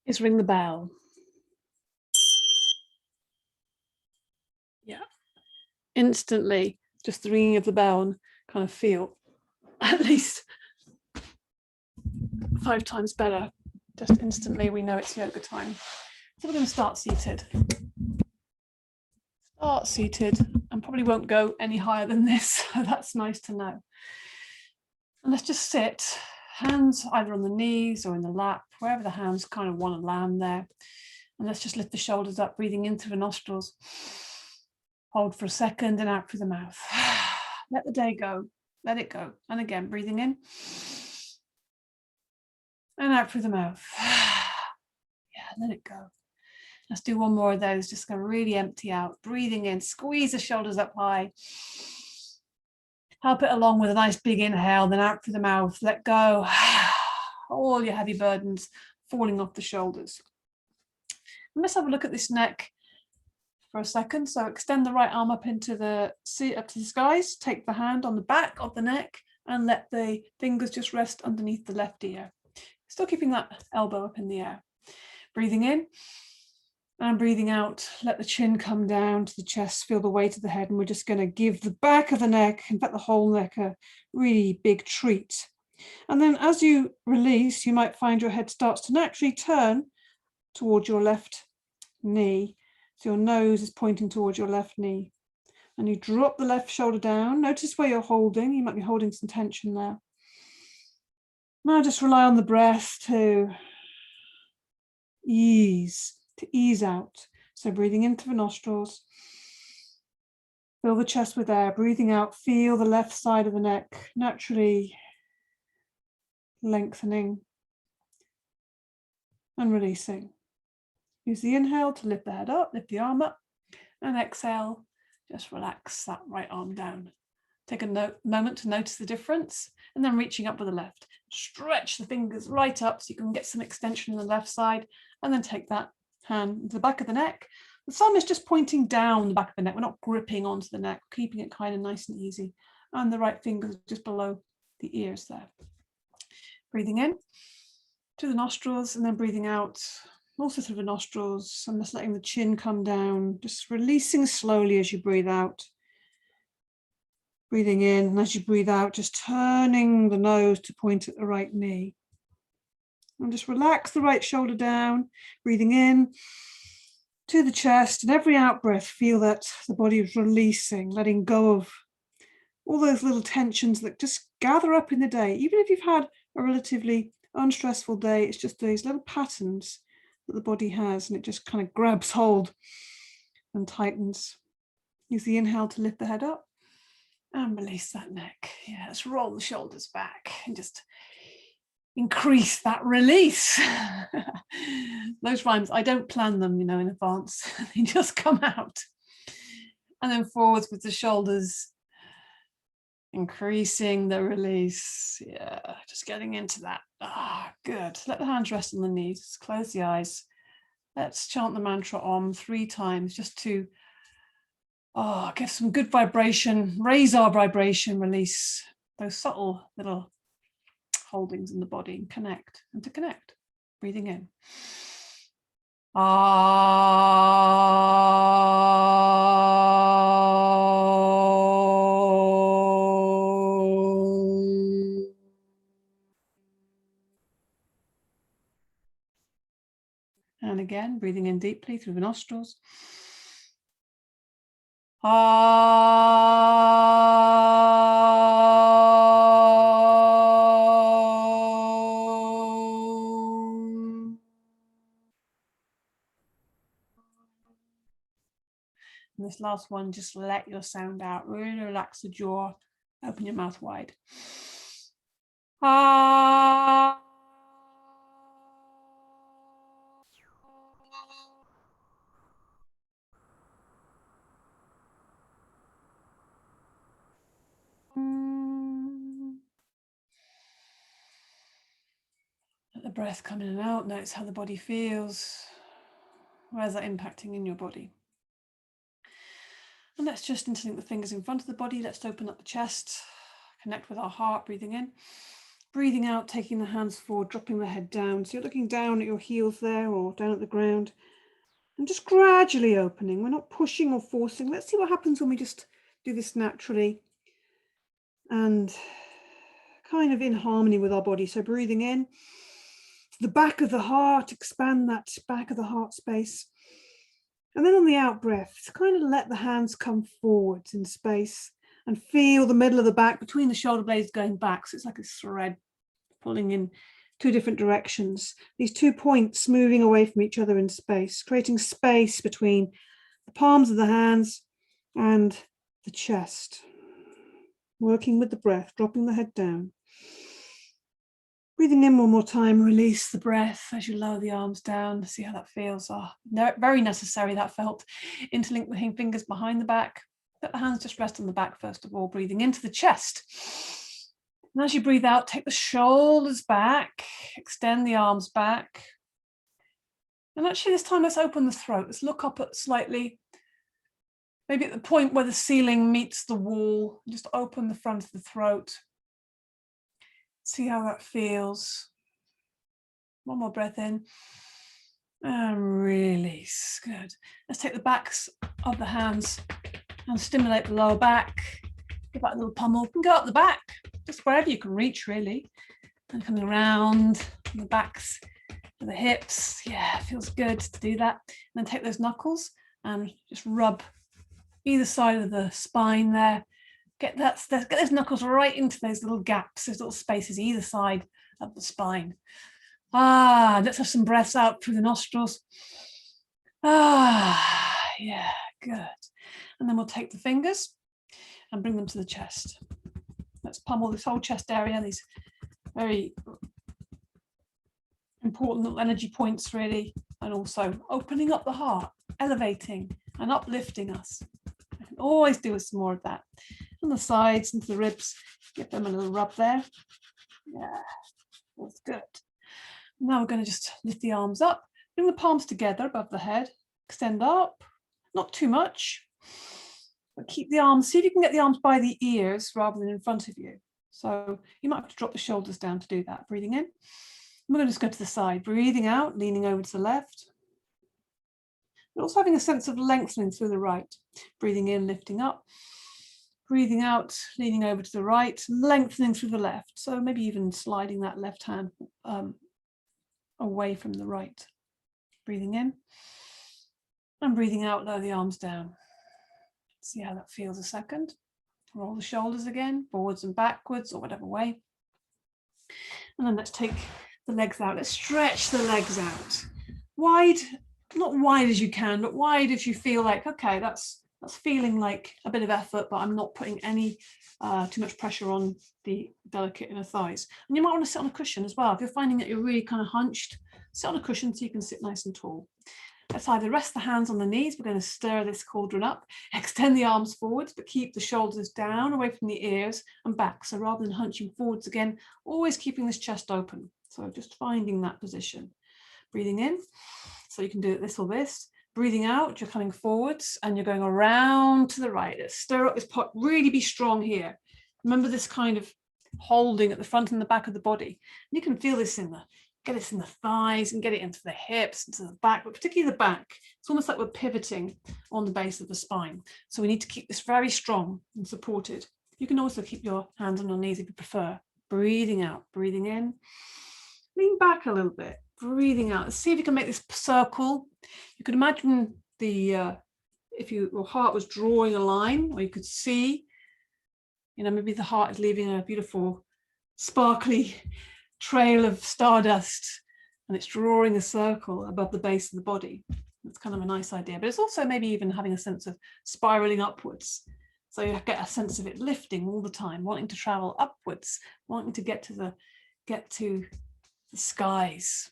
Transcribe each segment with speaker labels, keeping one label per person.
Speaker 1: is ring the bell. Yeah. Instantly, just the ringing of the bell and kind of feel at least 5 times better. Just instantly, we know it's yoga time. So we're going to start seated. Start seated, and probably won't go any higher than this. So that's nice to know. And let's just sit, hands either on the knees or in the lap, wherever the hands kind of want to land there. And let's just lift the shoulders up, breathing in through the nostrils. Hold for a second and out through the mouth. Let the day go. Let it go. And again, breathing in and out through the mouth. Yeah, let it go. Let's do one more of those. Just going to really empty out. Breathing in, squeeze the shoulders up high. Help it along with a nice big inhale, then out through the mouth. Let go. All your heavy burdens falling off the shoulders. And let's have a look at this neck for a second. So extend the right arm up into the skies. Take the hand on the back of the neck and let the fingers just rest underneath the left ear. Still keeping that elbow up in the air. Breathing in and breathing out. Let the chin come down to the chest, feel the weight of the head, and we're just going to give the back of the neck, in fact the whole neck, a really big treat. And then as you release, you might find your head starts to naturally turn towards your left knee. So your nose is pointing towards your left knee. And you drop the left shoulder down. Notice where you're holding. You might be holding some tension there. Now just rely on the breath to ease out. So breathing into the nostrils. Fill the chest with air. Breathing out, feel the left side of the neck naturally lengthening and releasing. Use the inhale to lift the head up, lift the arm up, and exhale, just relax that right arm down. Take a moment to notice the difference, and then reaching up with the left. Stretch the fingers right up so you can get some extension on the left side, and then take that hand to the back of the neck. The thumb is just pointing down the back of the neck. We're not gripping onto the neck, keeping it kind of nice and easy. And the right finger just below the ears there. Breathing in to the nostrils, and then breathing out also through the nostrils, and just letting the chin come down, just releasing slowly as you breathe out. Breathing in, and as you breathe out, just turning the nose to point at the right knee. And just relax the right shoulder down, breathing in to the chest, and every out breath, feel that the body is releasing, letting go of all those little tensions that just gather up in the day. Even if you've had a relatively unstressful day, it's just these little patterns that the body has, and it just kind of grabs hold and tightens. Use the inhale to lift the head up and release that neck. Yeah, let's roll the shoulders back and just increase that release. Those rhymes, I don't plan them, in advance. They just come out. And then forwards with the shoulders, increasing the release. Yeah, just getting into that. Good. Let the hands rest on the knees. Close the eyes. Let's chant the mantra Om 3 times just to give some good vibration, raise our vibration, release those subtle little holdings in the body, and connect. And to connect, breathing in. And again, breathing in deeply through the nostrils. And this last one, just let your sound out. Really relax the jaw. Open your mouth wide. Let the breath come in and out. Notice how the body feels. Where's that impacting in your body? And let's just interlink the fingers in front of the body. Let's open up the chest, connect with our heart, breathing in. Breathing out, taking the hands forward, dropping the head down. So you're looking down at your heels there or down at the ground. And just gradually opening. We're not pushing or forcing. Let's see what happens when we just do this naturally and kind of in harmony with our body. So breathing in, the back of the heart, expand that back of the heart space. And then on the out breath, kind of let the hands come forwards in space and feel the middle of the back between the shoulder blades going back. So it's like a thread pulling in two different directions. These 2 points moving away from each other in space, creating space between the palms of the hands and the chest. Working with the breath, dropping the head down. Breathing in one more time, release the breath as you lower the arms down. See how that feels. Oh, very necessary, that felt. Interlink the fingers behind the back. Let the hands just rest on the back first of all, breathing into the chest. And as you breathe out, take the shoulders back, extend the arms back. And actually this time, let's open the throat. Let's look up at slightly, maybe at the point where the ceiling meets the wall. Just open the front of the throat. See how that feels. One more breath in. And release. Good. Let's take the backs of the hands and stimulate the lower back. Give that a little pummel and go up the back, just wherever you can reach, really. And coming around the backs to the hips. Yeah, it feels good to do that. And then take those knuckles and just rub either side of the spine there. Get those knuckles right into those little gaps, those little spaces either side of the spine. Let's have some breaths out through the nostrils. Yeah, good. And then we'll take the fingers and bring them to the chest. Let's pummel this whole chest area, these very important little energy points really, and also opening up the heart, elevating and uplifting us. I can always do with some more of that. On the sides, into the ribs, give them a little rub there. Yeah, that's good. Now we're going to just lift the arms up, bring the palms together above the head, extend up, not too much. But keep the arms, see if you can get the arms by the ears rather than in front of you. So you might have to drop the shoulders down to do that. Breathing in. We're going to just go to the side. Breathing out, leaning over to the left. But also having a sense of lengthening through the right. Breathing in, lifting up. Breathing out, leaning over to the right, lengthening through the left. So maybe even sliding that left hand away from the right. Breathing in. And breathing out, lower the arms down. See how that feels a second. Roll the shoulders again, forwards and backwards or whatever way. And then let's take the legs out. Let's stretch the legs out. Wide, not wide as you can, but wide if you feel like, okay, that's feeling like a bit of effort, but I'm not putting any too much pressure on the delicate inner thighs. And you might want to sit on a cushion as well. If you're finding that you're really kind of hunched, sit on a cushion so you can sit nice and tall. Let's either rest the hands on the knees. We're going to stir this cauldron up, extend the arms forwards, but keep the shoulders down away from the ears and back. So rather than hunching forwards again, always keeping this chest open. So just finding that position. Breathing in, so you can do it this or this. Breathing out, you're coming forwards and you're going around to the right. Let's stir up this pot, really be strong here. Remember this kind of holding at the front and the back of the body. You can feel this in the, get this in the thighs and get it into the hips, into the back, but particularly the back. It's almost like we're pivoting on the base of the spine. So we need to keep this very strong and supported. You can also keep your hands on your knees if you prefer. Breathing out, breathing in. Lean back a little bit, breathing out. Let's see if you can make this circle. You could imagine the, if your heart was drawing a line, or you could see, maybe the heart is leaving a beautiful, sparkly trail of stardust and it's drawing a circle above the base of the body. That's kind of a nice idea, but it's also maybe even having a sense of spiraling upwards. So you get a sense of it lifting all the time, wanting to travel upwards, wanting to get to the skies.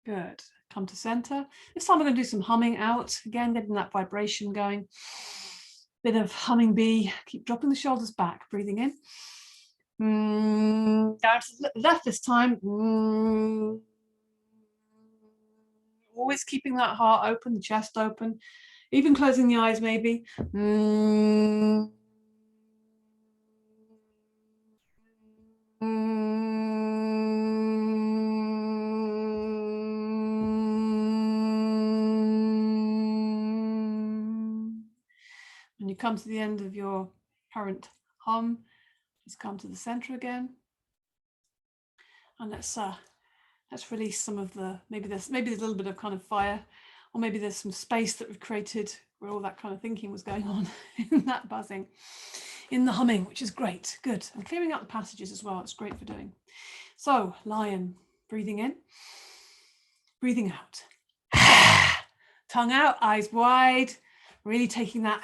Speaker 1: Good. Come to center. This time we're going to do some humming out. Again, getting that vibration going. Bit of humming bee. Keep dropping the shoulders back. Breathing in. Down to the left this time. Always keeping that heart open, the chest open. Even closing the eyes maybe. When you come to the end of your current hum, just come to the center again, and let's release some of the, maybe there's a little bit of kind of fire, or maybe there's some space that we've created where all that kind of thinking was going on in that buzzing, in the humming, which is great. Good. And clearing out the passages as well. It's great for doing. So lion, breathing in, breathing out. Tongue out, eyes wide, really taking that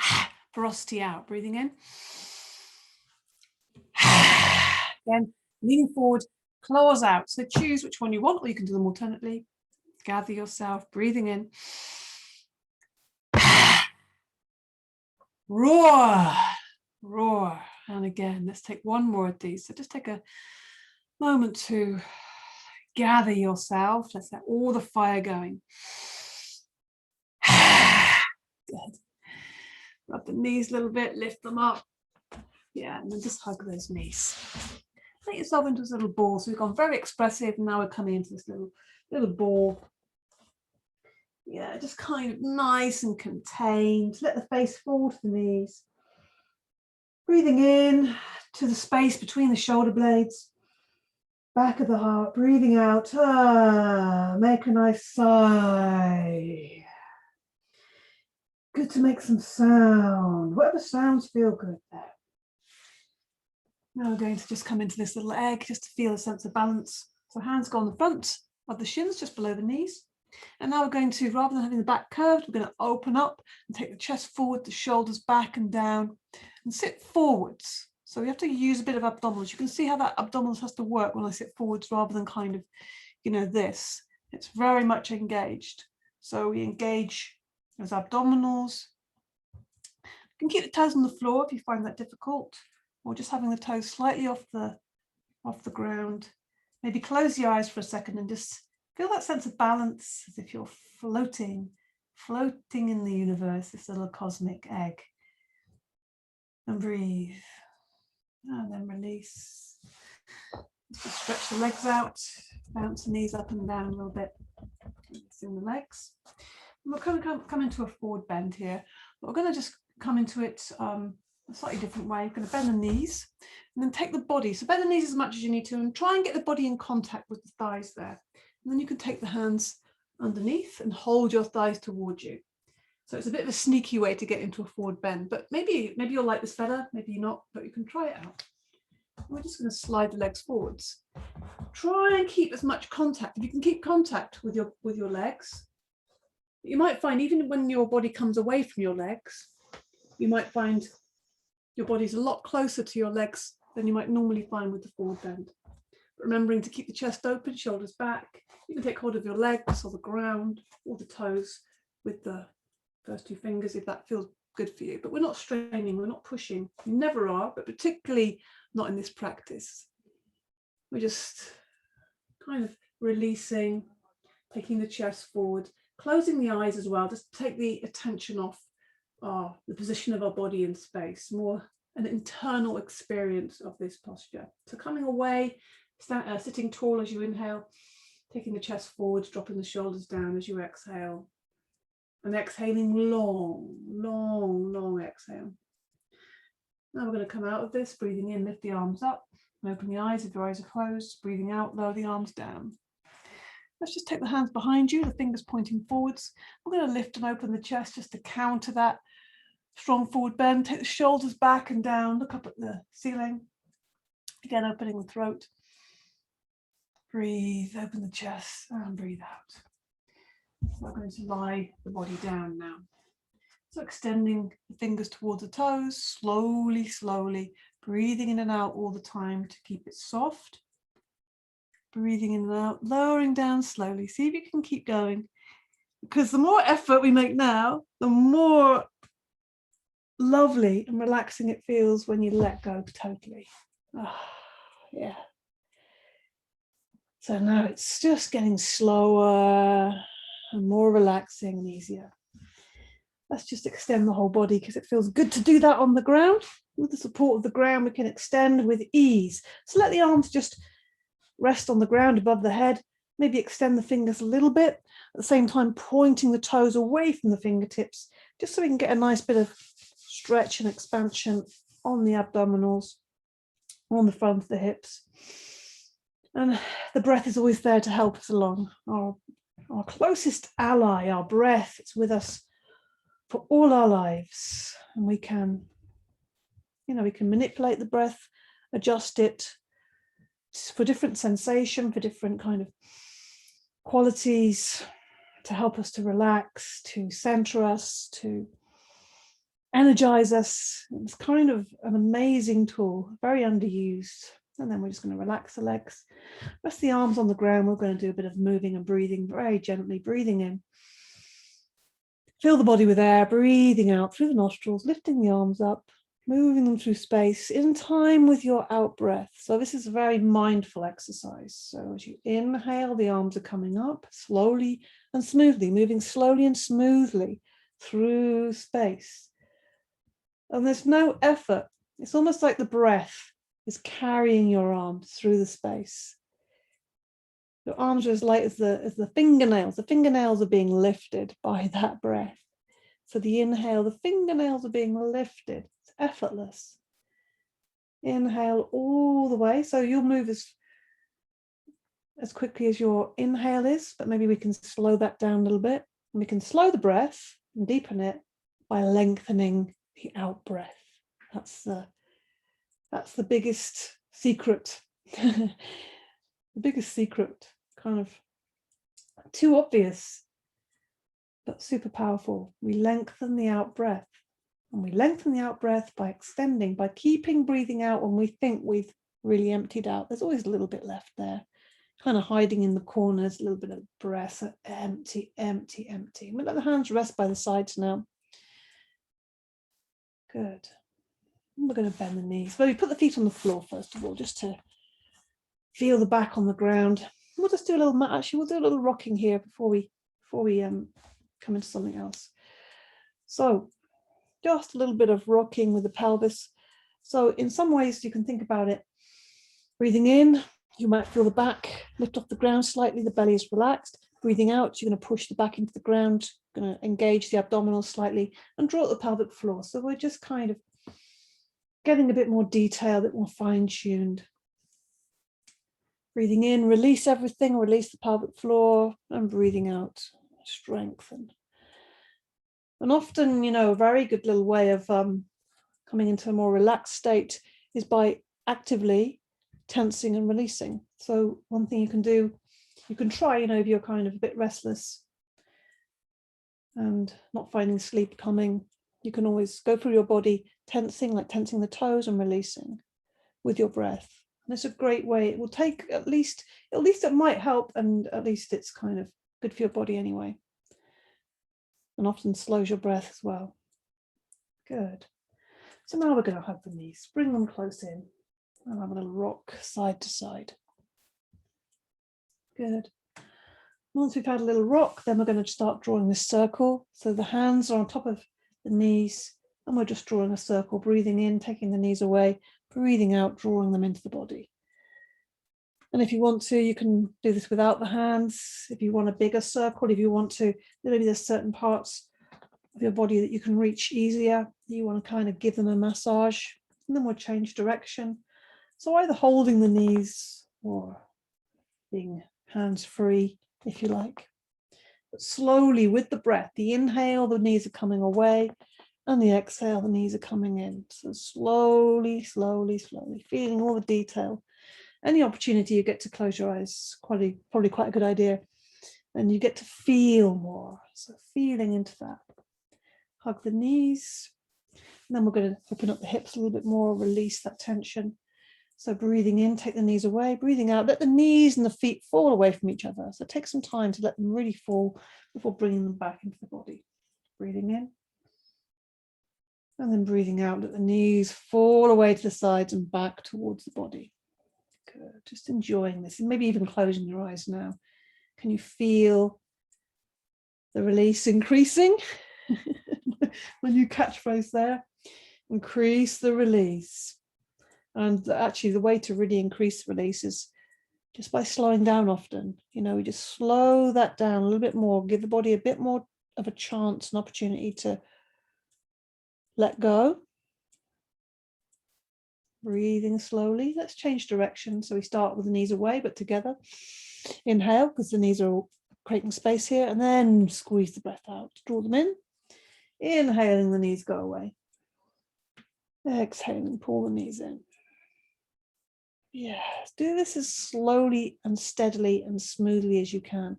Speaker 1: ferocity out. Breathing in. Again, leaning forward, claws out. So choose which one you want, or you can do them alternately. Gather yourself, breathing in. Roar, roar. And again, let's take one more of these. So just take a moment to gather yourself. Let's let all the fire going. Good. Rub the knees a little bit, lift them up. Yeah, and then just hug those knees. Make yourself into this little ball. So we've gone very expressive, and now we're coming into this little ball. Yeah, just kind of nice and contained. Let the face fall to the knees. Breathing in to the space between the shoulder blades. Back of the heart, breathing out. Make a nice sigh. Good to make some sound. Whatever sounds feel good there. Now we're going to just come into this little egg just to feel a sense of balance. So hands go on the front of the shins, just below the knees. And now we're going to, rather than having the back curved, we're going to open up and take the chest forward, the shoulders back and down, and sit forwards. So we have to use a bit of abdominals. You can see how that abdominals has to work when I sit forwards rather than kind of, this. It's very much engaged. So we engage those abdominals. You can keep the toes on the floor if you find that difficult, or just having the toes slightly off the ground. Maybe close your eyes for a second and just feel that sense of balance, as if you're floating in the universe, this little cosmic egg. And breathe. And then release. Just stretch the legs out, bounce the knees up and down a little bit. Releasing the legs. And we're going to come into a forward bend here. But we're going to just come into it a slightly different way. We're going to bend the knees and then take the body. So bend the knees as much as you need to and try and get the body in contact with the thighs there. And then you can take the hands underneath and hold your thighs towards you. So it's a bit of a sneaky way to get into a forward bend, but maybe you'll like this better, maybe you're not, but you can try it out. We're just going to slide the legs forwards. Try and keep as much contact. If you can keep contact with your legs, you might find even when your body comes away from your legs, you might find your body's a lot closer to your legs than you might normally find with the forward bend. Remembering to keep the chest open, shoulders back. You can take hold of your legs or the ground or the toes with the first two fingers if that feels good for you. But we're not straining, we're not pushing. We never are, but particularly not in this practice. We're just kind of releasing, taking the chest forward, closing the eyes as well, just to take the attention off the position of our body in space, more an internal experience of this posture. So coming away, sitting tall as you inhale, taking the chest forwards, dropping the shoulders down as you exhale, and exhaling long, long, long exhale. Now we're going to come out of this, breathing in, lift the arms up, and open the eyes if your eyes are closed, breathing out, lower the arms down. Let's just take the hands behind you, the fingers pointing forwards. We're going to lift and open the chest just to counter that strong forward bend. Take the shoulders back and down, look up at the ceiling. Again, opening the throat. Breathe, open the chest and breathe out. We're going to lie the body down now. So extending the fingers towards the toes, slowly, slowly, breathing in and out all the time to keep it soft. Breathing in and out, lowering down slowly. See if you can keep going. Because the more effort we make now, the more lovely and relaxing it feels when you let go totally. Yeah. So now it's just getting slower and more relaxing and easier. let's just extend the whole body because it feels good to do that on the ground. With the support of the ground, we can extend with ease. So let the arms just rest on the ground above the head. Maybe extend the fingers a little bit, at the same time pointing the toes away from the fingertips, just so we can get a nice bit of stretch and expansion on the abdominals, on the front of the hips. And the breath is always there to help us along. Our closest ally, our breath, it's with us for all our lives. And we can, we can manipulate the breath, adjust it for different sensation, for different kind of qualities, to help us to relax, to center us, to energize us. It's kind of an amazing tool, very underused. And then we're just going to relax the legs, rest the arms on the ground. We're going to do a bit of moving and breathing, very gently breathing in. Fill the body with air, breathing out through the nostrils, lifting the arms up, moving them through space in time with your out breath. So this is a very mindful exercise. So as you inhale, the arms are coming up slowly and smoothly, moving slowly and smoothly through space. And there's no effort. It's almost like the breath is carrying your arms through the space. Your arms are as light as the fingernails. The fingernails are being lifted by that breath. So the inhale, the fingernails are being lifted. It's effortless. Inhale all the way. So you'll move as quickly as your inhale is, but maybe we can slow that down a little bit. And we can slow the breath and deepen it by lengthening the out breath. That's the biggest secret. The biggest secret, kind of too obvious, but super powerful. We lengthen the out breath, and we lengthen the out breath by extending, by keeping breathing out when we think we've really emptied out. There's always a little bit left there, kind of hiding in the corners, a little bit of breath. So empty, empty, empty. We'll let the hands rest by the sides now. Good. And we're going to bend the knees. Maybe put the feet on the floor first of all, just to feel the back on the ground. We'll just do a little, actually we'll do a little rocking here before we come into something else. So just a little bit of rocking with the pelvis. So in some ways you can think about it, breathing in, you might feel the back lift off the ground slightly, the belly is relaxed. Breathing out, you're going to push the back into the ground, going to engage the abdominals slightly and draw at the pelvic floor. So we're just kind of getting a bit more detail, a bit more fine-tuned. Breathing in, release everything, release the pelvic floor, and breathing out, strengthen. And often, a very good little way of coming into a more relaxed state is by actively tensing and releasing. So one thing you can do, you can try, if you're kind of a bit restless and not finding sleep coming, you can always go through your body tensing, like tensing the toes and releasing with your breath. And it's a great way. It will take at least it might help, and at least it's kind of good for your body anyway. And often slows your breath as well. Good. So now we're going to hug the knees, bring them close in, and have a little rock side to side. Good. Once we've had a little rock, then we're going to start drawing this circle. So the hands are on top of the knees, and we're just drawing a circle, breathing in, taking the knees away, breathing out, drawing them into the body. And if you want to, you can do this without the hands. If you want a bigger circle, if you want to, maybe there's certain parts of your body that you can reach easier. You want to kind of give them a massage, and then we'll change direction. So either holding the knees or being hands-free, if you like. But slowly with the breath, the inhale, the knees are coming away, and the exhale, the knees are coming in. So slowly, slowly, slowly, feeling all the detail. Any opportunity you get to close your eyes, probably quite a good idea. And you get to feel more. So feeling into that. Hug the knees. And then we're going to open up the hips a little bit more, release that tension. So breathing in, take the knees away. Breathing out, let the knees and the feet fall away from each other. So take some time to let them really fall before bringing them back into the body. Breathing in. And then breathing out, let the knees fall away to the sides and back towards the body. Good. Just enjoying this, and maybe even closing your eyes now. Can you feel the release increasing? my new catchphrase there. Increase the release. And actually the way to really increase the release is just by slowing down often. You know, we just slow that down a little bit more, give the body a bit more of a chance, an opportunity to let go. Breathing slowly. Let's change direction. So we start with the knees away, but together. Inhale, because the knees are creating space here, and then squeeze the breath out. Draw them in. Inhaling, the knees go away. Exhaling, pull the knees in. Yes, do this as slowly and steadily and smoothly as you can.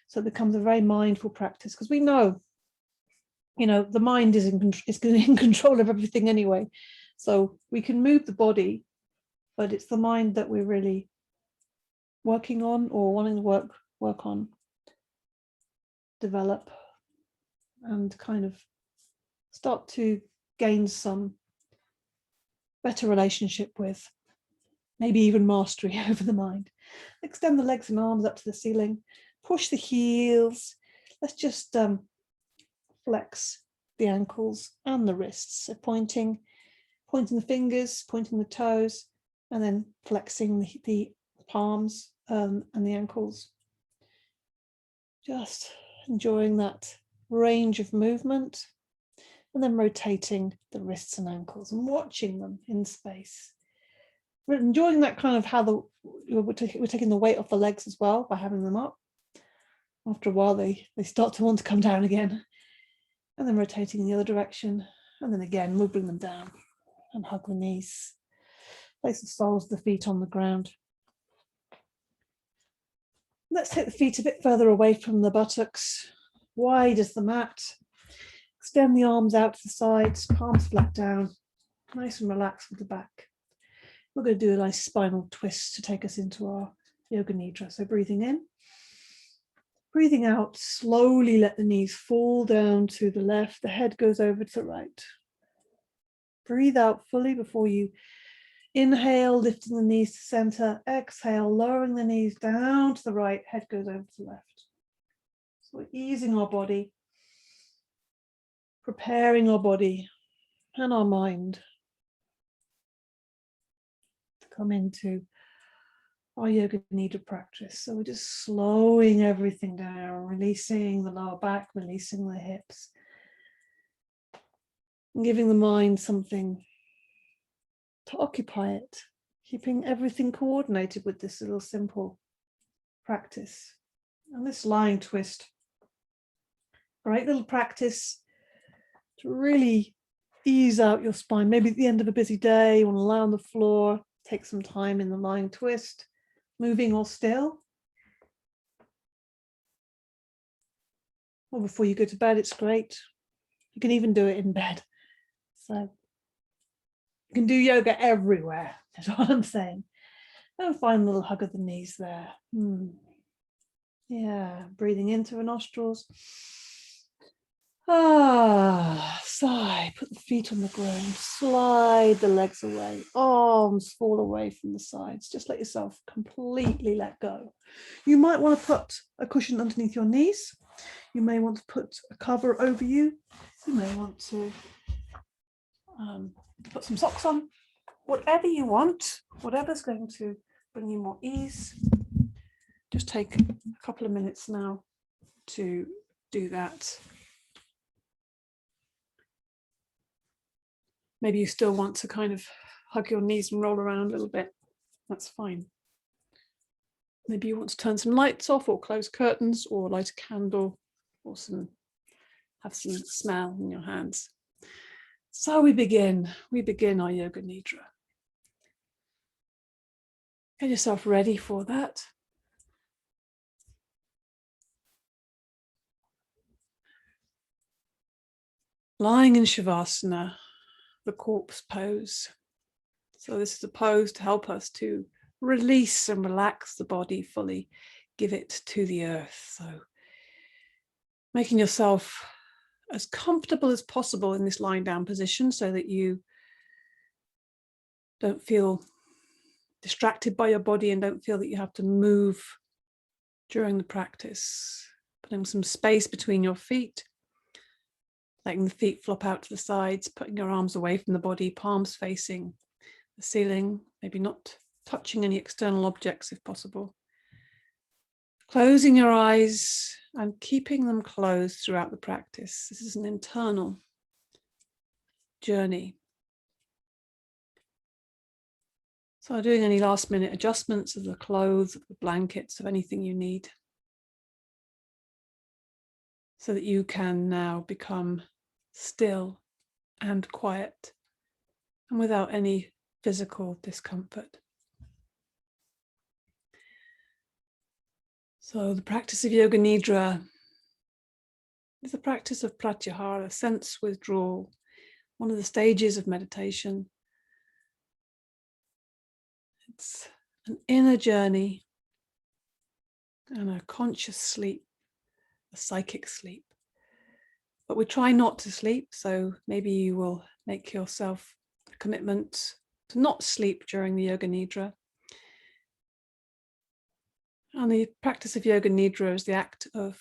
Speaker 1: So it becomes a very mindful practice, because we know, you know, the mind is in control of everything anyway. So we can move the body, but it's the mind that we're really working on or wanting to work on, develop, and kind of start to gain some better relationship with, maybe even mastery over the mind. Extend the legs and arms up to the ceiling. Push the heels. Let's just flex the ankles and the wrists. So pointing the fingers, pointing the toes, and then flexing the palms and the ankles. Just enjoying that range of movement, and then rotating the wrists and ankles and watching them in space. We're enjoying that kind of how we're taking the weight off the legs as well by having them up. After a while, they start to want to come down again. And then rotating in the other direction. And then again, we'll bring them down and hug the knees. Place the soles of the feet on the ground. Let's take the feet a bit further away from the buttocks. Wide as the mat. Extend the arms out to the sides, palms flat down. Nice and relaxed with the back. We're going to do a nice spinal twist to take us into our Yoga Nidra. So breathing in. Breathing out, slowly let the knees fall down to the left. The head goes over to the right. Breathe out fully before you inhale, lifting the knees to center. Exhale, lowering the knees down to the right. Head goes over to the left. So we're easing our body, preparing our body and our mind to come into our Yoga Nidra practice. So we're just slowing everything down, releasing the lower back, releasing the hips, and giving the mind something to occupy it, keeping everything coordinated with this little simple practice. And this lying twist, great little practice to really ease out your spine. Maybe at the end of a busy day, you want to lie on the floor, take some time in the lying twist, moving or still. Or before you go to bed, it's great. You can even do it in bed. So you can do yoga everywhere, is what I'm saying. And find a little hug of the knees there. Yeah, breathing into the nostrils. Sigh, put the feet on the ground, slide the legs away, arms fall away from the sides. Just let yourself completely let go. You might want to put a cushion underneath your knees. You may want to put a cover over you. You may want to put some socks on. Whatever you want, whatever's going to bring you more ease. Just take a couple of minutes now to do that. Maybe you still want to kind of hug your knees and roll around a little bit. That's fine. Maybe you want to turn some lights off or close curtains or light a candle or have some smell in your hands. So we begin our Yoga Nidra. Get yourself ready for that. Lying in Shavasana, the corpse pose. So this is a pose to help us to release and relax the body fully, give it to the earth. So making yourself as comfortable as possible in this lying down position so that you don't feel distracted by your body and don't feel that you have to move during the practice. Putting some space between your feet. letting the feet flop out to the sides, putting your arms away from the body, palms facing the ceiling, maybe not touching any external objects if possible. Closing your eyes and keeping them closed throughout the practice. This is an internal journey. So doing any last minute adjustments of the clothes, of the blankets, of anything you need, so that you can now become still and quiet and without any physical discomfort. So the practice of Yoga Nidra is a practice of pratyahara, sense withdrawal, one of the stages of meditation. It's an inner journey and a conscious sleep, a psychic sleep. But we try not to sleep, so maybe you will make yourself a commitment to not sleep during the Yoga Nidra. And the practice of Yoga Nidra is the act of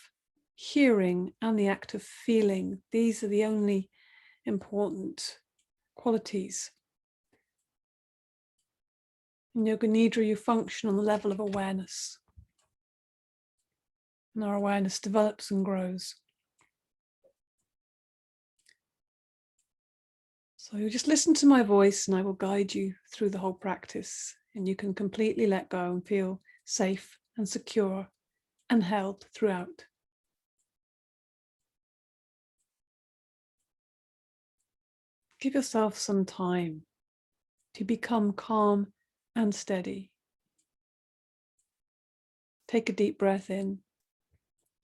Speaker 1: hearing and the act of feeling. These are the only important qualities. In Yoga Nidra, you function on the level of awareness. And our awareness develops and grows. So you just listen to my voice and I will guide you through the whole practice, and you can completely let go and feel safe and secure and held throughout. Give yourself some time to become calm and steady. Take a deep breath in,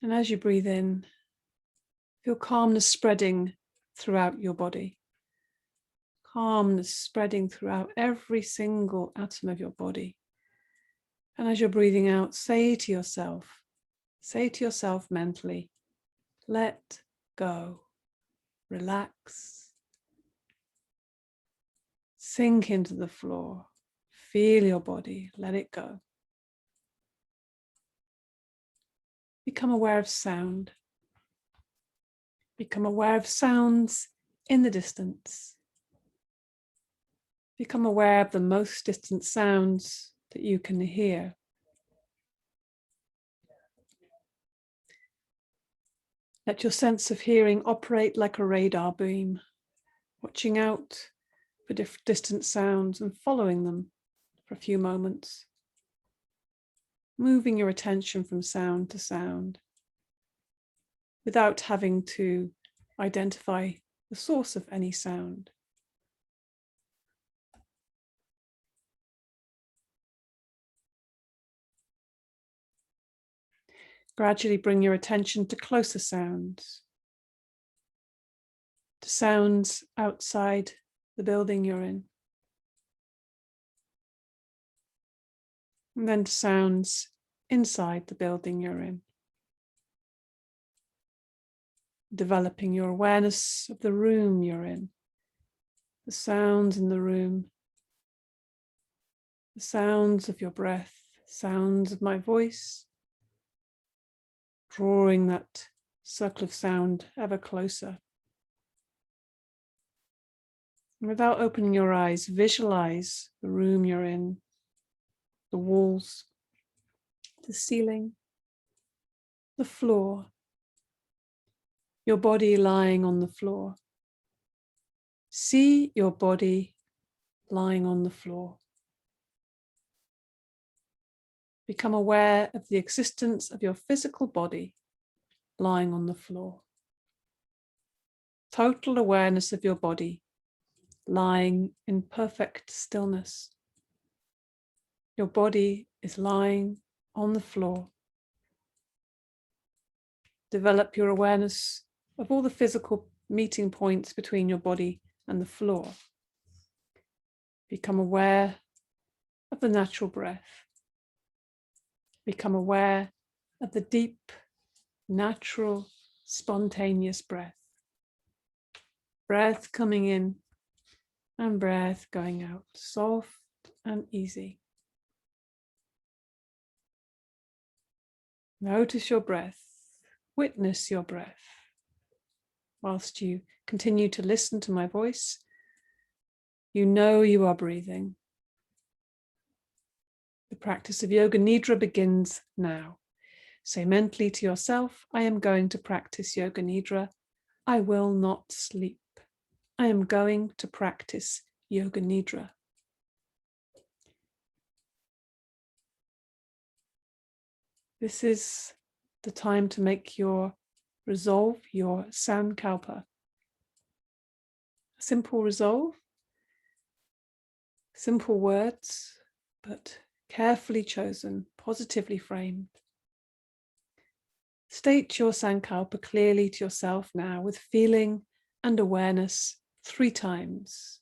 Speaker 1: and as you breathe in, feel calmness spreading throughout your body. Calmness spreading throughout every single atom of your body. And as you're breathing out, say to yourself mentally, let go, relax, sink into the floor, feel your body, let it go. Become aware of sound. Become aware of sounds in the distance. Become aware of the most distant sounds that you can hear. Let your sense of hearing operate like a radar beam, watching out for distant sounds and following them for a few moments, moving your attention from sound to sound without having to identify the source of any sound. Gradually bring your attention to closer sounds, to sounds outside the building you're in, and then to sounds inside the building you're in. Developing your awareness of the room you're in, the sounds in the room, the sounds of your breath, sounds of my voice, drawing that circle of sound ever closer. And without opening your eyes, visualize the room you're in, the walls, the ceiling, the floor, your body lying on the floor. See your body lying on the floor. Become aware of the existence of your physical body lying on the floor. Total awareness of your body lying in perfect stillness. Your body is lying on the floor. Develop your awareness of all the physical meeting points between your body and the floor. Become aware of the natural breath. Become aware of the deep, natural, spontaneous breath. Breath coming in and breath going out, soft and easy. Notice your breath. Witness your breath. whilst you continue to listen to my voice, you know you are breathing. The practice of Yoga Nidra begins now. Say mentally to yourself, I am going to practice Yoga Nidra. I will not sleep. I am going to practice Yoga Nidra. This is the time to make your resolve, your sankalpa. A simple resolve, simple words, but carefully chosen, positively framed. State your sankalpa clearly to yourself now with feeling and awareness 3 times.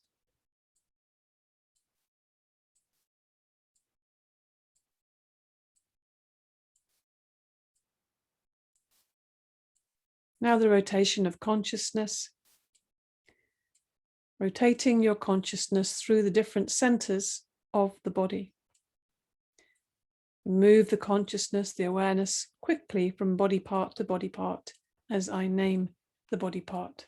Speaker 1: Now the rotation of consciousness, rotating your consciousness through the different centers of the body. Move the consciousness, the awareness quickly from body part to body part as I name the body part.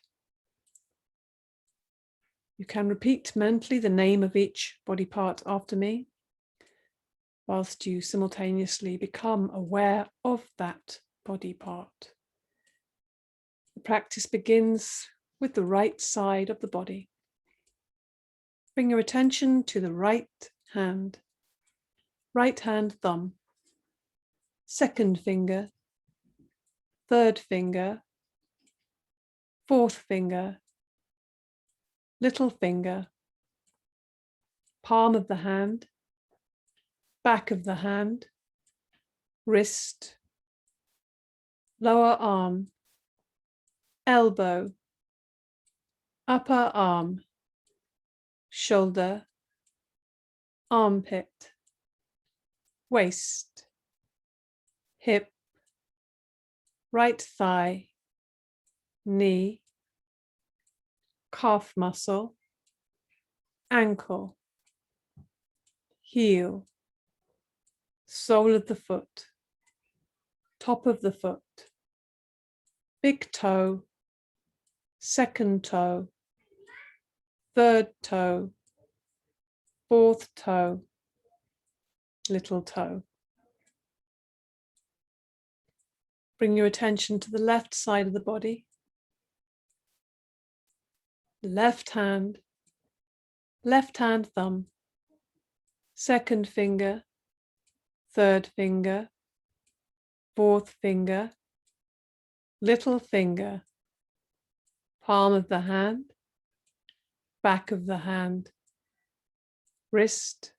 Speaker 1: You can repeat mentally the name of each body part after me, whilst you simultaneously become aware of that body part. The practice begins with the right side of the body. Bring your attention to the right hand thumb, second finger, third finger, fourth finger, little finger, palm of the hand, back of the hand, wrist, lower arm, elbow, upper arm, shoulder, armpit, waist, hip, right thigh, knee, calf muscle, ankle, heel, sole of the foot, top of the foot, big toe, second toe, third toe, fourth toe, little toe. Bring your attention to the left side of the body. Left hand thumb, second finger, third finger, fourth finger, little finger, palm of the hand, back of the hand, wrist,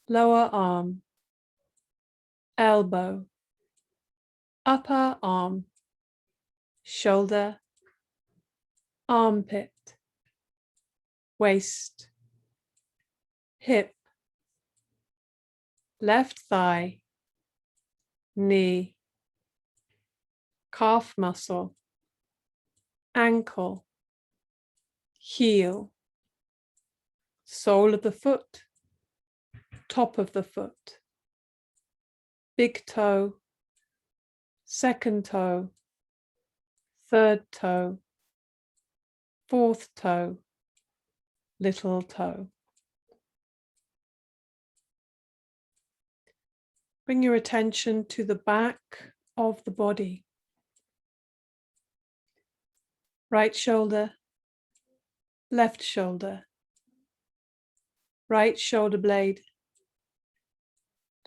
Speaker 1: lower arm, elbow, upper arm, shoulder, armpit, waist, hip, left thigh, knee, calf muscle, ankle, heel, sole of the foot, top of the foot, big toe, second toe, third toe, fourth toe, little toe. Bring your attention to the back of the body. Right shoulder, left shoulder, right shoulder blade,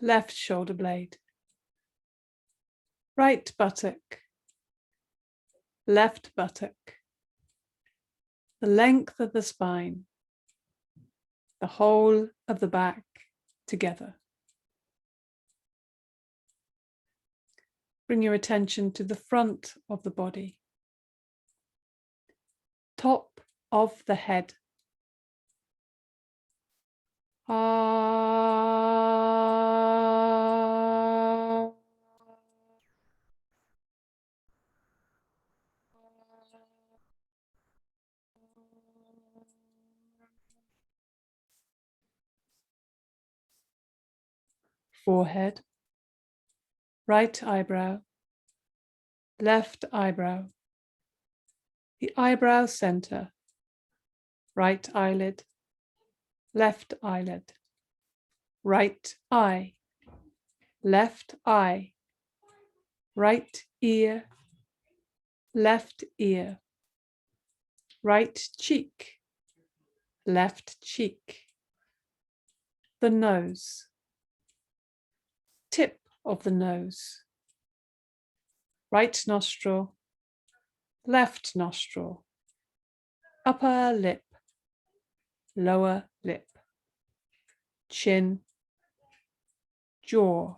Speaker 1: left shoulder blade, right buttock, left buttock, the length of the spine, the whole of the back together. Bring your attention to the front of the body, top of the head. Forehead, right eyebrow, left eyebrow, the eyebrow center, right eyelid, left eyelid, right eye, left eye, right ear, left ear, right cheek, left cheek, the nose, tip of the nose, right nostril, left nostril, upper lip, lower lip, chin, jaw,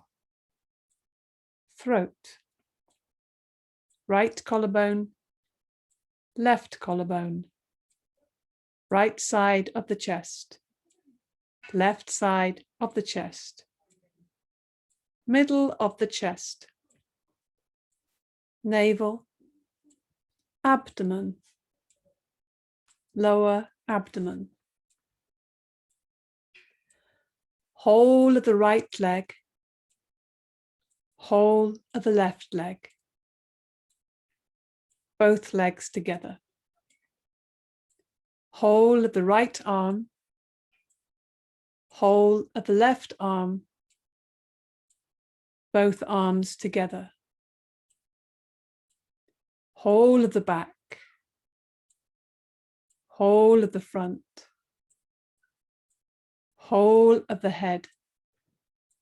Speaker 1: throat, right collarbone, left collarbone, right side of the chest, left side of the chest, middle of the chest, navel, abdomen, lower abdomen, whole of the right leg, whole of the left leg, both legs together, whole of the right arm, whole of the left arm, both arms together, whole of the back, whole of the front, whole of the head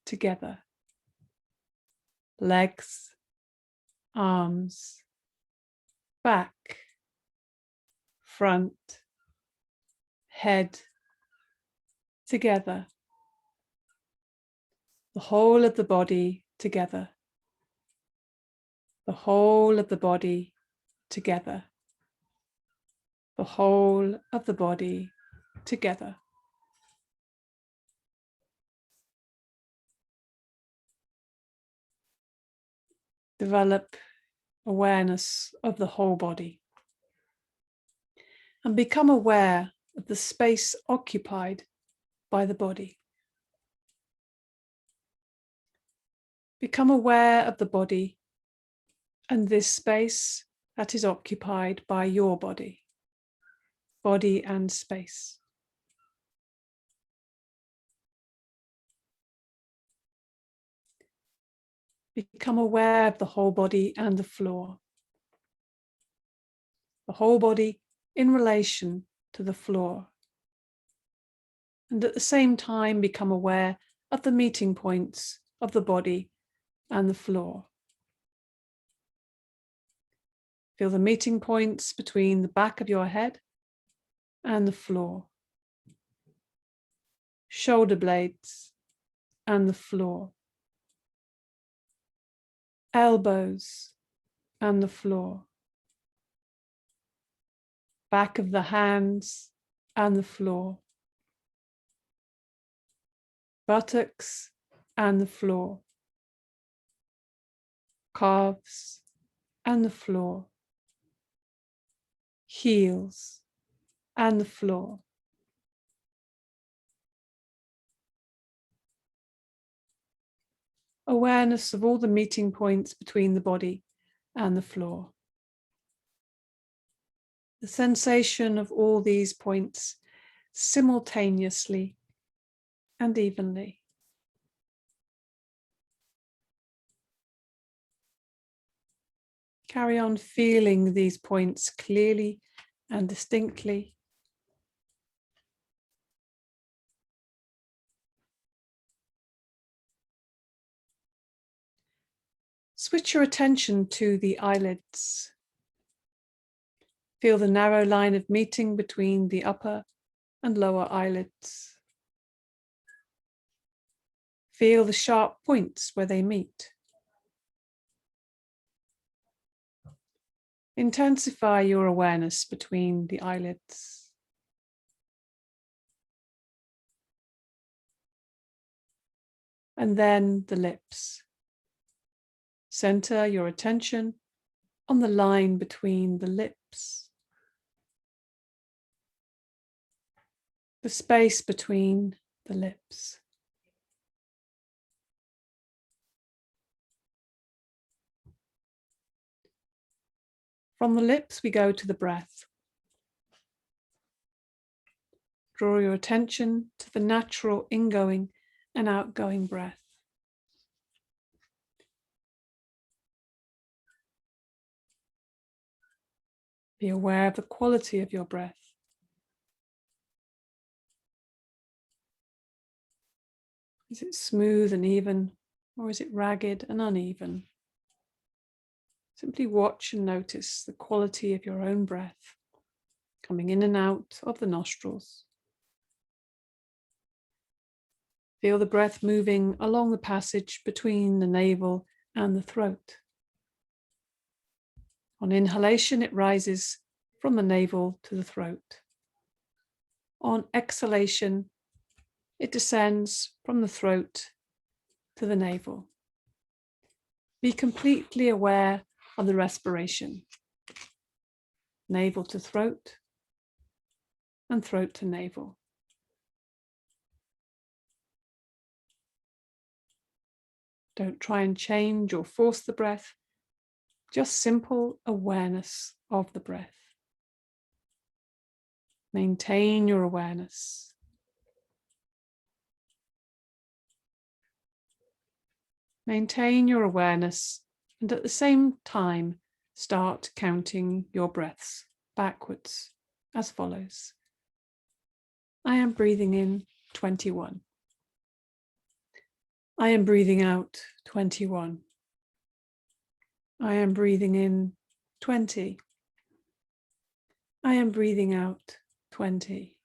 Speaker 1: together, legs, arms, back, front, head together, the whole of the body together, the whole of the body together, the whole of the body together. Develop awareness of the whole body and become aware of the space occupied by the body. Become aware of the body and this space that is occupied by your body, body and space. Become aware of the whole body and the floor. The whole body in relation to the floor. And at the same time, become aware of the meeting points of the body and the floor. Feel the meeting points between the back of your head and the floor. Shoulder blades and the floor. Elbows and the floor. Back of the hands and the floor. Buttocks and the floor. Calves and the floor. Heels and the floor. Awareness of all the meeting points between the body and the floor. The sensation of all these points simultaneously and evenly. Carry on feeling these points clearly and distinctly. Switch your attention to the eyelids. Feel the narrow line of meeting between the upper and lower eyelids. Feel the sharp points where they meet. Intensify your awareness between the eyelids. And then the lips. Center your attention on the line between the lips. The space between the lips. From the lips, we go to the breath. Draw your attention to the natural ingoing and outgoing breath. Be aware of the quality of your breath. Is it smooth and even, or is it ragged and uneven? Simply watch and notice the quality of your own breath coming in and out of the nostrils. Feel the breath moving along the passage between the navel and the throat. On inhalation, it rises from the navel to the throat. On exhalation, it descends from the throat to the navel. Be completely aware of the respiration. Navel to throat and throat to navel. Don't try and change or force the breath, just simple awareness of the breath. Maintain your awareness. Maintain your awareness, and at the same time, start counting your breaths backwards as follows. I am breathing in 21. I am breathing out 21. I am breathing in 20. I am breathing out 20.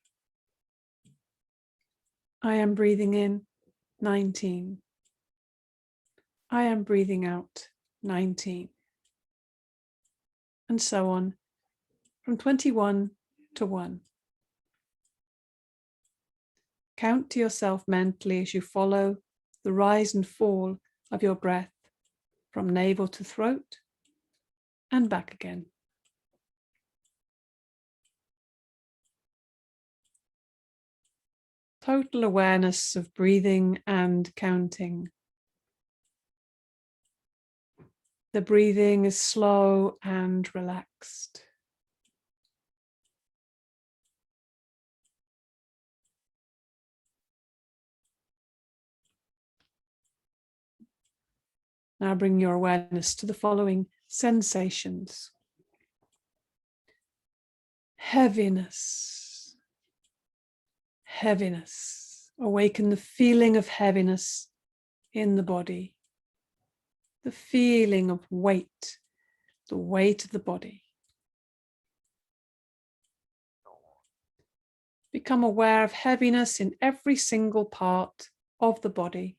Speaker 1: I am breathing in 19. I am breathing out 19. And so on, from 21 to 1. Count to yourself mentally as you follow the rise and fall of your breath from navel to throat and back again. Total awareness of breathing and counting. The breathing is slow and relaxed. Now bring your awareness to the following sensations. Heaviness. Heaviness. Awaken the feeling of heaviness in the body. The feeling of weight, the weight of the body. Become aware of heaviness in every single part of the body.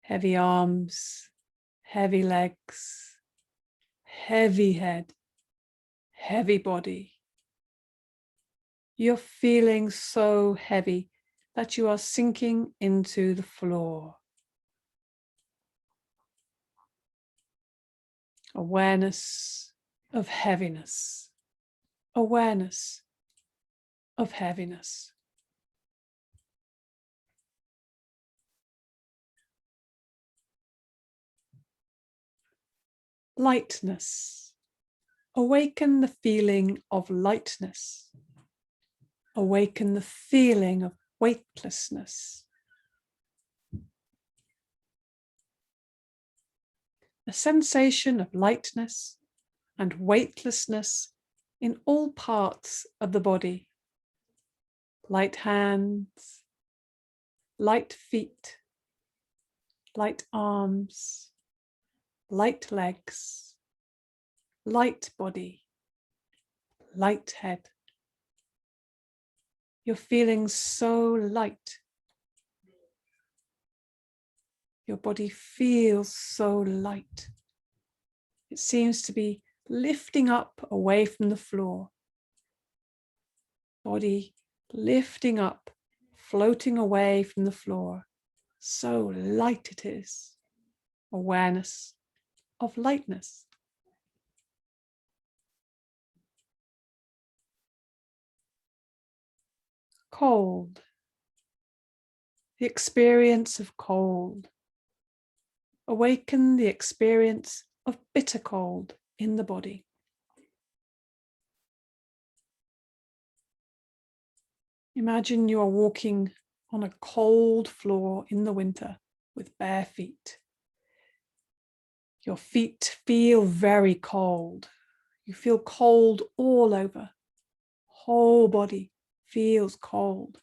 Speaker 1: Heavy arms, heavy legs, heavy head, heavy body. You're feeling so heavy that you are sinking into the floor. Awareness of heaviness. Awareness of heaviness. Lightness. Awaken the feeling of lightness. Awaken the feeling of weightlessness. A sensation of lightness and weightlessness in all parts of the body. Light hands, light feet, light arms, light legs, light body, light head. You're feeling so light. Your body feels so light. It seems to be lifting up away from the floor. Body lifting up, floating away from the floor. So light it is. Awareness of lightness. Cold. The experience of cold. Awaken the experience of bitter cold in the body. Imagine you are walking on a cold floor in the winter with bare feet. Your feet feel very cold. You feel cold all over. Whole body feels cold.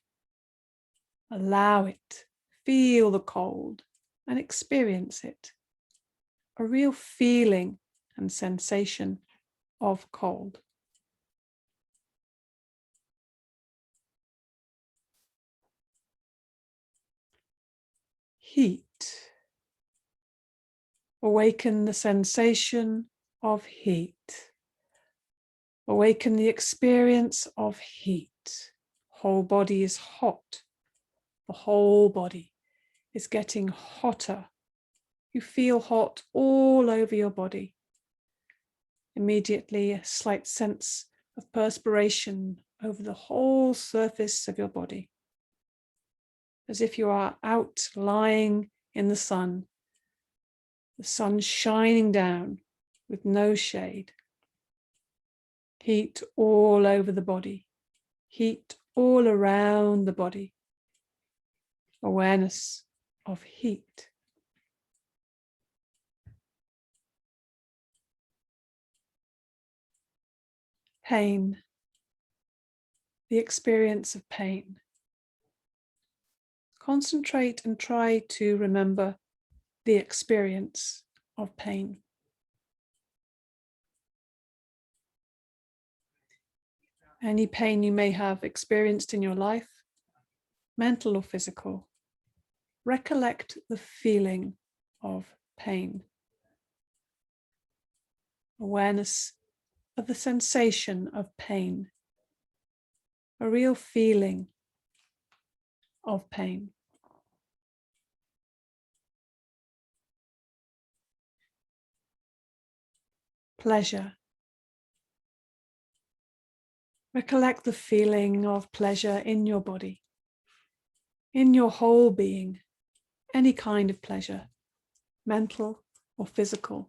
Speaker 1: Allow it. Feel the cold and experience it. A real feeling and sensation of cold. Heat. Awaken the sensation of heat. Awaken the experience of heat. Whole body is hot. The whole body is getting hotter. You feel hot all over your body. Immediately, a slight sense of perspiration over the whole surface of your body, as if you are out lying in the sun shining down with no shade. Heat all over the body, heat all around the body. Awareness of heat. Pain, the experience of pain. Concentrate and try to remember the experience of pain. Any pain you may have experienced in your life, mental or physical, recollect the feeling of pain. Awareness of the sensation of pain, a real feeling of pain. Pleasure. Recollect the feeling of pleasure in your body, in your whole being, any kind of pleasure, mental or physical.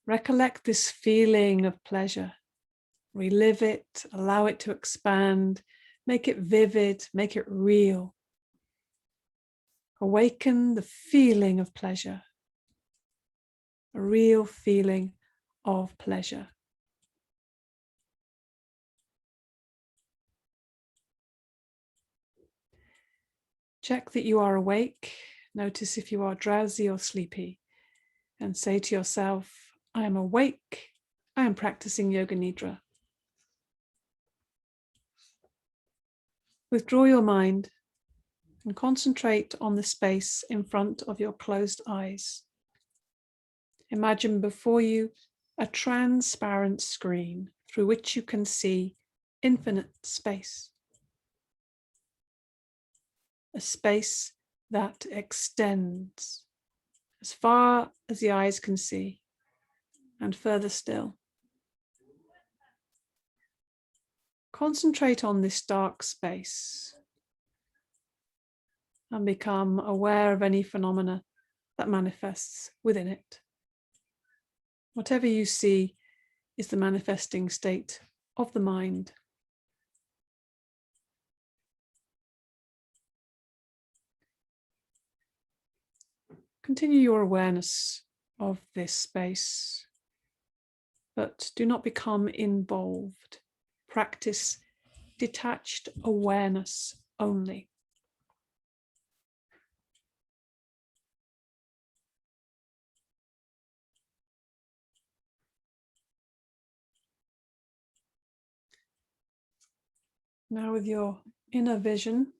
Speaker 1: Recollect this feeling of pleasure. Relive it, allow it to expand, make it vivid, make it real. Awaken the feeling of pleasure, a real feeling of pleasure. Check that you are awake. Notice if you are drowsy or sleepy, and say to yourself, I am awake. I am practicing Yoga Nidra. Withdraw your mind and concentrate on the space in front of your closed eyes. Imagine before you a transparent screen through which you can see infinite space. A space that extends as far as the eyes can see and further still. Concentrate on this dark space and become aware of any phenomena that manifests within it. Whatever you see is the manifesting state of the mind. Continue your awareness of this space, but do not become involved. Practice detached awareness only. Now, with your inner vision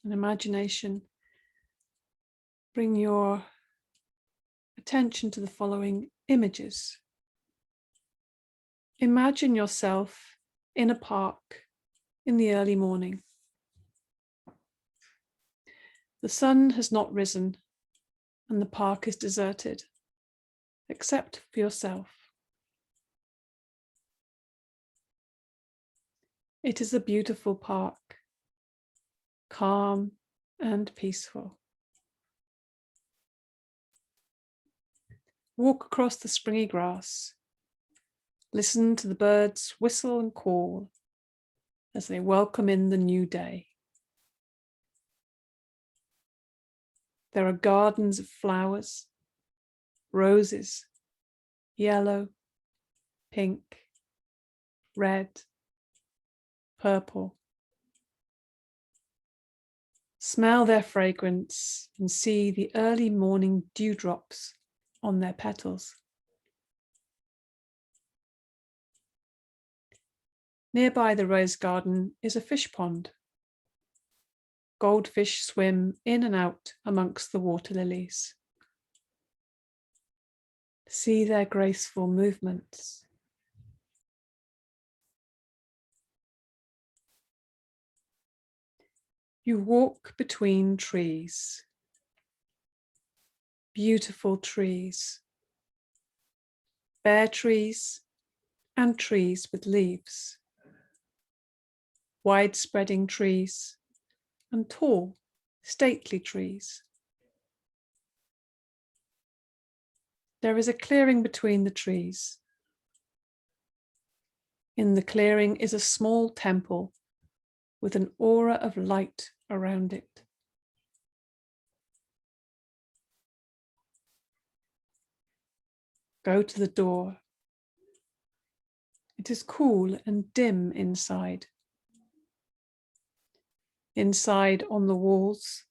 Speaker 1: and imagination, bring your attention to the following images. Imagine yourself in a park in the early morning. The sun has not risen and the park is deserted, except for yourself. It is a beautiful park, calm and peaceful. Walk across the springy grass. Listen to the birds whistle and call as they welcome in the new day. There are gardens of flowers, roses, yellow, pink, red, purple. Smell their fragrance and see the early morning dewdrops on their petals. Nearby the rose garden is a fish pond. Goldfish swim in and out amongst the water lilies. See their graceful movements. You walk between trees. Beautiful trees. Bare trees and trees with leaves. Wide-spreading trees and tall, stately trees. There is a clearing between the trees. In the clearing is a small temple with an aura of light around it. Go to the door. It is cool and dim inside. Inside on the walls,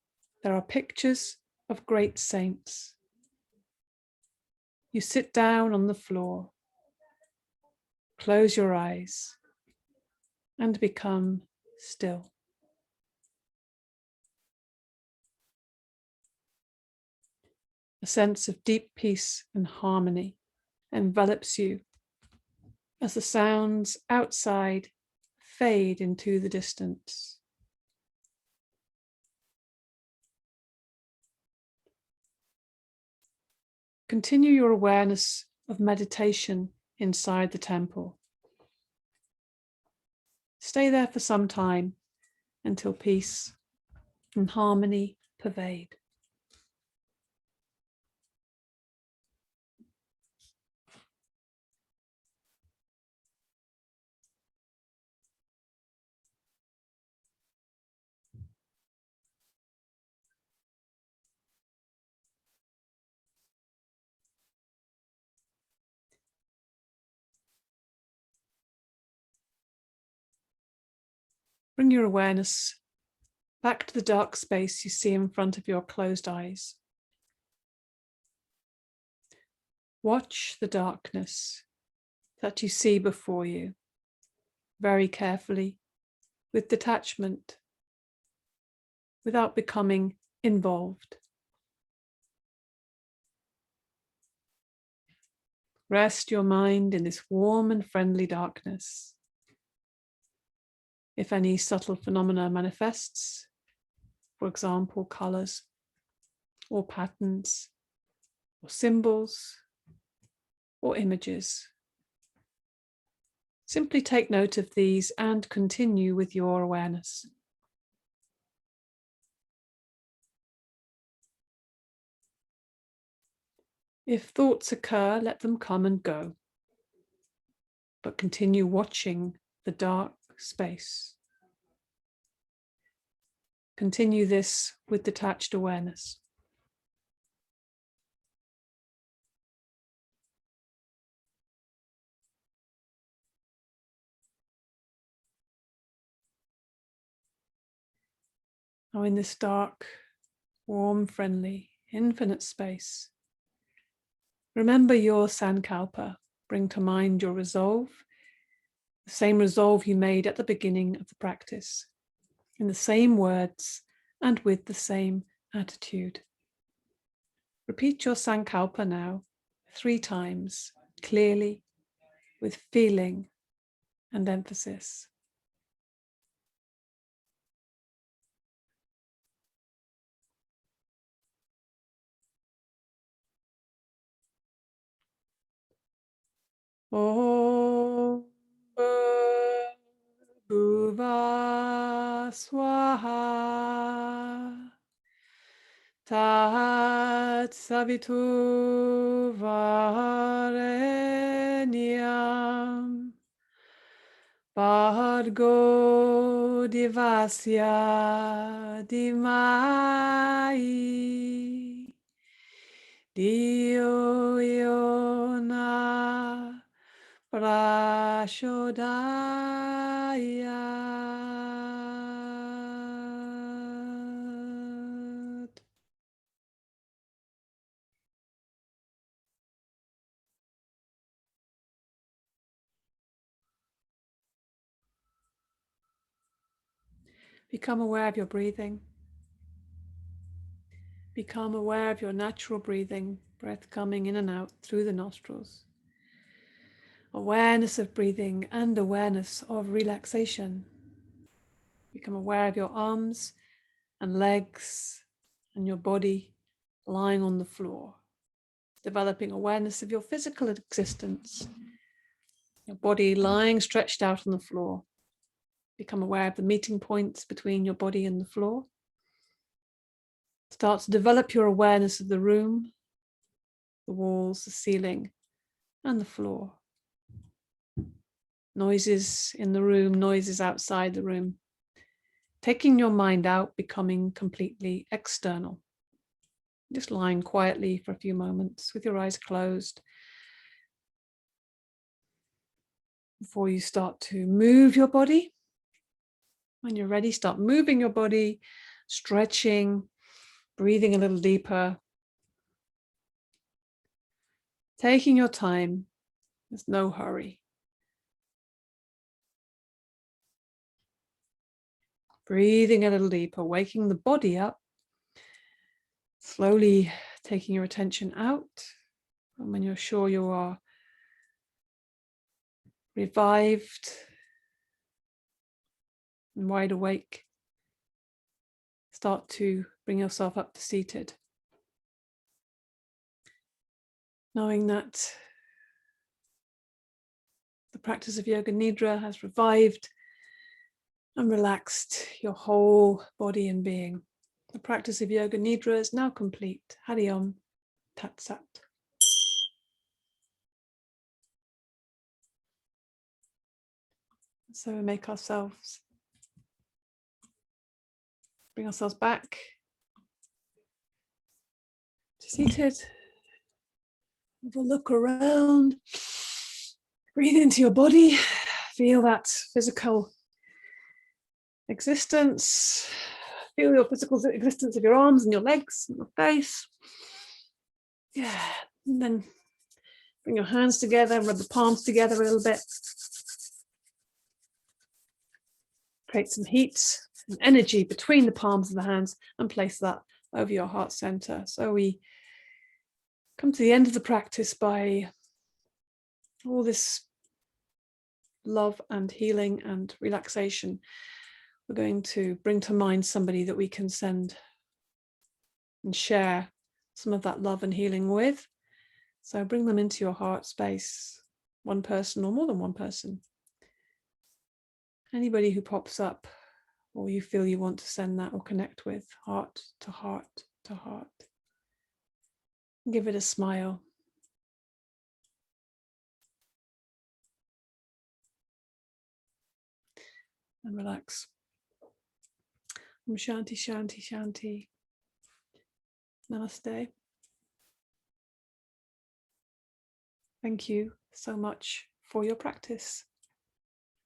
Speaker 1: there are pictures of great saints. You sit down on the floor, close your eyes, and become still. A sense of deep peace and harmony envelops you as the sounds outside fade into the distance. Continue your awareness of meditation inside the temple. Stay there for some time until peace and harmony pervade. Bring your awareness back to the dark space you see in front of your closed eyes. Watch the darkness that you see before you very carefully, with detachment, without becoming involved. Rest your mind in this warm and friendly darkness. If any subtle phenomena manifests, for example, colors or patterns or symbols or images, simply take note of these and continue with your awareness. If thoughts occur, let them come and go, but continue watching the dark space. Continue this with detached awareness. Now in this dark, warm, friendly, infinite space, remember your sankalpa. Bring to mind your resolve, the same resolve you made at the beginning of the practice, in the same words and with the same attitude. Repeat your sankalpa now 3 times, clearly, with feeling and emphasis. Om Bhuva Swaha Tat Savitu Varenyam Bhargo Devasya Dhimai Dio Yona Prashodayat. Become aware of your breathing. Become aware of your natural breathing, breath coming in and out through the nostrils. Awareness of breathing and awareness of relaxation. Become aware of your arms and legs and your body lying on the floor. Developing awareness of your physical existence. Your body lying stretched out on the floor. Become aware of the meeting points between your body and the floor. Start to develop your awareness of the room, the walls, the ceiling, and the floor. Noises in the room, noises outside the room. Taking your mind out, becoming completely external. Just lying quietly for a few moments with your eyes closed. Before you start to move your body. When you're ready, start moving your body, stretching, breathing a little deeper. Taking your time. There's no hurry. Breathing a little deeper, waking the body up. Slowly taking your attention out. And when you're sure you are revived and wide awake, start to bring yourself up to seated. Knowing that the practice of Yoga Nidra has revived and relaxed your whole body and being. The practice of Yoga Nidra is now complete. Hari Om Tat Sat. So we make ourselves, bring ourselves back to seated. Have a look around. Breathe into your body. Feel that physical existence. Feel your physical existence of your arms and your legs and your face. Yeah, and then bring your hands together, rub the palms together a little bit. Create some heat and energy between the palms of the hands and place that over your heart center. So we come to the end of the practice by all this love and healing and relaxation. We're going to bring to mind somebody that we can send and share some of that love and healing with. So bring them into your heart space, one person or more than one person. Anybody who pops up or you feel you want to send that or connect with, heart to heart to heart. Give it a smile. And relax. Shanti, Shanti, Shanti. Namaste. Thank you so much for your practice.